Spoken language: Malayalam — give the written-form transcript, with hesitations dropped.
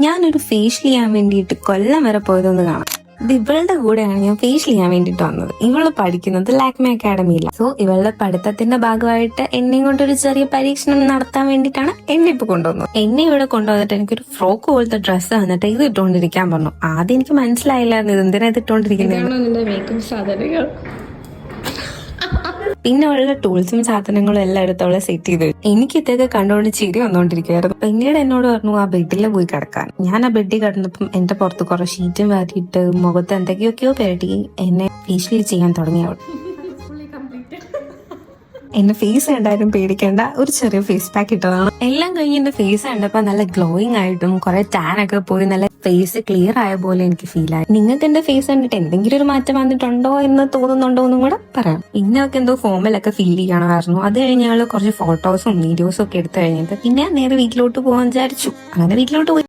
ഞാനൊരു ഫേഷ്യൽ ചെയ്യാൻ വേണ്ടിയിട്ട് കൊല്ലം വരെ പോയതൊന്ന് കാണാം. ഇത് ഇവളുടെ കൂടെയാണ് ഞാൻ ഫേഷ്യൽ ചെയ്യാൻ വേണ്ടിയിട്ട് വന്നത്. ഇവള് പഠിക്കുന്നത് ലാക്മേ അക്കാഡമിയിലാണ്. സോ ഇവളുടെ പഠിത്തത്തിന്റെ ഭാഗമായിട്ട് എന്നെ കൊണ്ടൊരു ചെറിയ പരീക്ഷണം നടത്താൻ വേണ്ടിയിട്ടാണ് എന്നെ ഇപ്പൊ കൊണ്ടുവന്നത്. എന്നെ ഇവിടെ കൊണ്ടുവന്നിട്ട് എനിക്കൊരു ഫ്രോക്ക് പോലത്തെ ഡ്രസ്സ് വന്നിട്ട് ഇത് ഇട്ടുകൊണ്ടിരിക്കാൻ പറഞ്ഞു. ആദ്യം എനിക്ക് മനസ്സിലായില്ലായിരുന്നു ഇത് എന്തിനാ ഇത് ഇട്ടുകൊണ്ടിരിക്കുന്നത്. പിന്നെ അവളുടെ ടൂൾസും സാധനങ്ങളും എല്ലാം എടുത്ത് അവളെ സെറ്റ് ചെയ്ത് എനിക്ക് ഇതൊക്കെ കണ്ടുകൊണ്ട് ചിരി വന്നുകൊണ്ടിരിക്കുകയായിരുന്നു. പിന്നീട് എന്നോട് പറഞ്ഞു ആ ബെഡിൽ പോയി കിടക്കാൻ. ഞാൻ ആ ബെഡിൽ കിടന്നപ്പം എന്റെ പുറത്ത് കുറെ ഷീറ്റും വാരിയിട്ട് മുഖത്ത് എന്തൊക്കെയൊക്കെയോ പേടി എന്നെ ഫേഷ്യൽ ചെയ്യാൻ തുടങ്ങി അവൾ. എന്റെ ഫേസ് കണ്ടാലും പേടിക്കേണ്ട, ഒരു ചെറിയ ഫേസ് പാക്ക് ഇട്ടതാണ്. എല്ലാം കഴിഞ്ഞ് എന്റെ ഫേസ് കണ്ടപ്പോ നല്ല ഗ്ലോയിങ് ആയിട്ടും കുറെ ടാൻ ഒക്കെ പോയി നല്ല ഫേസ് ക്ലിയർ ആയ പോലെ എനിക്ക് ഫീൽ ആയി. നിങ്ങൾക്ക് എന്റെ ഫേസ് കണ്ടിട്ട് എന്തെങ്കിലും ഒരു മാറ്റം വന്നിട്ടുണ്ടോ എന്ന് തോന്നുന്നുണ്ടോ എന്നും കൂടെ പറയാം. പിന്നെ ഒക്കെ എന്തോ ഫോമിലൊക്കെ ഫിൽ ചെയ്യണമായിരുന്നു. അത് കഴിഞ്ഞ് ഞങ്ങൾ കുറച്ച് ഫോട്ടോസും വീഡിയോസും ഒക്കെ എടുത്തു കഴിഞ്ഞിട്ട് പിന്നെ നേരെ വീട്ടിലോട്ട് പോകാൻ വിചാരിച്ചു. അങ്ങനെ വീട്ടിലോട്ട് പോയി.